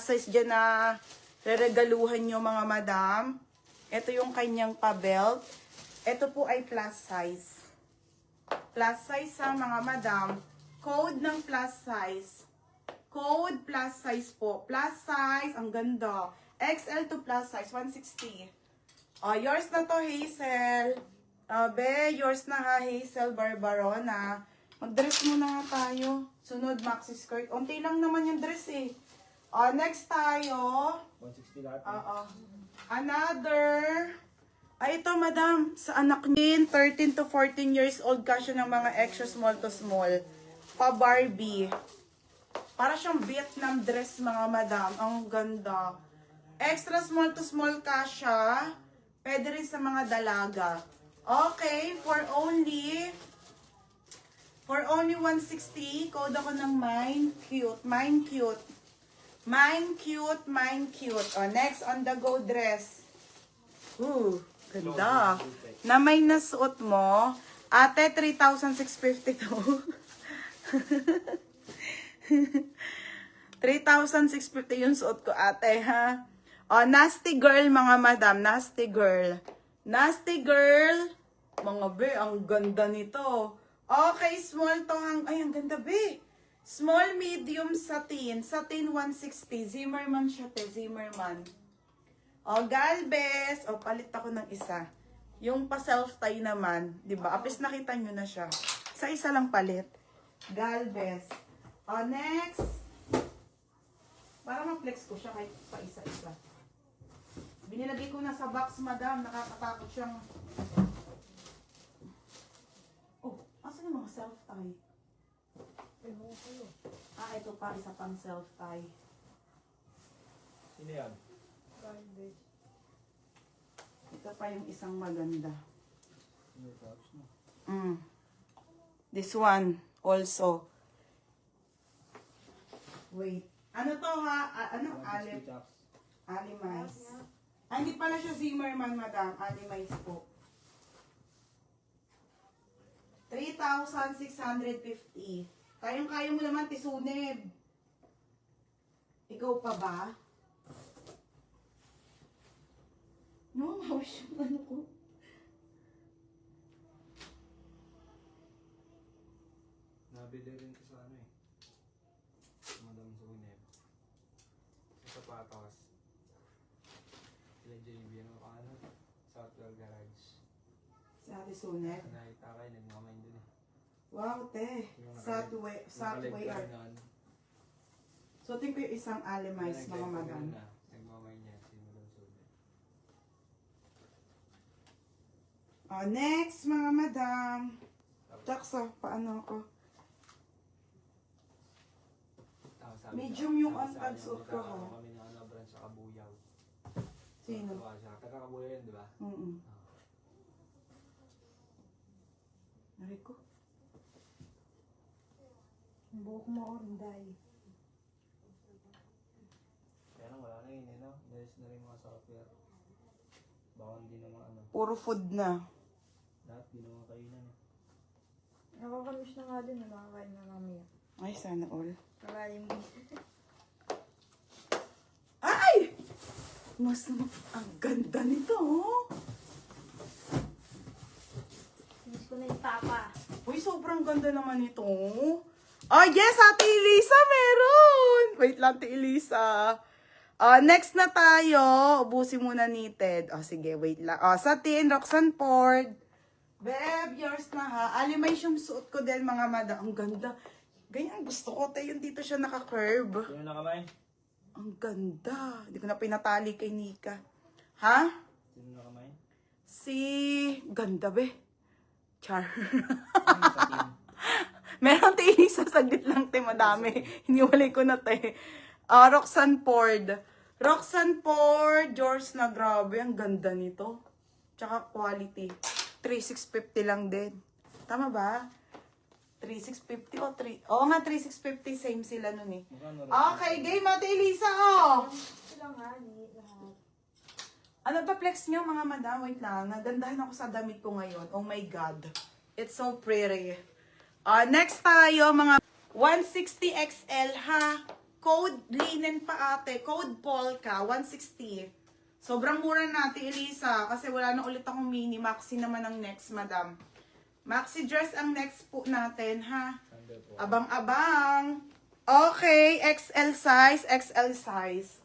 plus size dyan na reregaluhan nyo mga madam. Ito yung kanyang pa-belt. Ito po ay plus size. Plus size sa mga madam. Code ng plus size. Code plus size po. Plus size, ang ganda. XL to plus size, 160. Oh, yours na to, Hazel. Abe, yours na ha, Hazel Barbarona. Mag-dress muna nga tayo. Sunod, maxi skirt. Unti lang naman yung dress eh. Next tayo. 160 lahat. Another. Ay, ito madam. Sa anak niya, 13 to 14 years old ka siya ng mga extra small to small. Pa Barbie. Para siyang Vietnam dress mga madam. Ang ganda. Extra small to small ka siya. Pwede rin sa mga dalaga. Okay, for only 160, code ako ng Mine Cute. Mine Cute. Mine Cute, Mine Cute. Next, on the go dress. Ganda. Na may nasuot mo. Ate, 3,652. 3,650 yung suot ko, ate, ha? Nasty girl, mga madam. Nasty girl. Nasty girl. Mga be, ang ganda nito. Okay, small to ay, ang ganda be. Small, medium, satin. Satin 160. Zimmerman siya, te. Zimmerman. Galvez. Palit ako ng isa. Yung pa self-tie naman. Diba? Apis nakita nyo na siya. Isa lang palit. Galvez. Next. Para ma-flex ko siya kahit pa isa-isa. Binilagay ko na sa box, madam. Nakakatakot siyang... Asan yung mga self-tie? Ito pa. Isa pang self-tie. Sino yan? Ito pa yung isang maganda. This one also. Wait. Ano to ha? Alimais. Hindi pala siya Zimmerman, madam. Alimais po. 3,650. Kayang-kaya mo naman, tisuneb. Ikaw pa ba? No, hawsh yung ano ko. Nabili rin ko sa ano eh. Madam Suneb. Sa sapatos. Sila JB ano ka ano? Southwell Garage. Sa Ate Suneb. Nakita kayo, nagmamain dun eh. Wow, te. Southway art. So, tingin ko yung isang alimais, mga madam. Nagmamain niya si Madam Suneb. Next, mga madam. Taksa, paano ako? Medium yung on-tags suit ko, ha? Kami na ano, branch sa Kabuyaw. Sino? Taga-Kabuyaw yun, di ba? Nari ko. Ang buhok mo, Orinday. Kaya lang, wala na yun, eh, no? There's na rin mga software. Bawang din naman ano. Puro food na. Lahat, di naman kainan eh. Nakakamiss na nga din, nakakain na mamaya. Ay, sana all. Kalalim Ay! Ang ganda nito, oh. miss ko na yung papa. Uy, sobrang ganda naman ito. Oh, yes, Ate Elisa, meron. Wait lang, Ate Elisa. Next na tayo. Ubusin muna ni Ted. Sige, wait lang. Satin, Roxanne Ford. Beb, yours na ha. Alimay yung suot ko din, mga madam. Ang ganda. Ganyan, gusto ko tayo. Dito siya naka-curve. Sino na kamay? Ang ganda. Hindi ko na pinatali kay Nika. Ha? Sino na kamay? Ganda, be. Char. Ano sa team? Meron tayo sa saglit lang, te, madami. Hiniwalay ko na, te. Roxanne Ford. Roxanne Ford, yours na, grabe. Ang ganda nito. Tsaka quality. 3,650 lang din. Tama ba? 3,650 o 3? Oo nga, 3,650. Same sila nun eh. Okay, game, Ate Elisa, oh. Sila nga, lahat. Ano ba flex nyo, mga madam? Wait lang. Nagandahan ako sa damit ko ngayon. Oh my God. It's so pretty. Next tayo, mga 160 XL, ha? Code linen pa ate. Code polka, 160. Sobrang mura natin, Elisa. Kasi wala na ulit akong mini. Maxi naman ang next, madam. Maxi dress ang next po natin, ha? Sandal po. Abang-abang. Okay, XL size, XL size.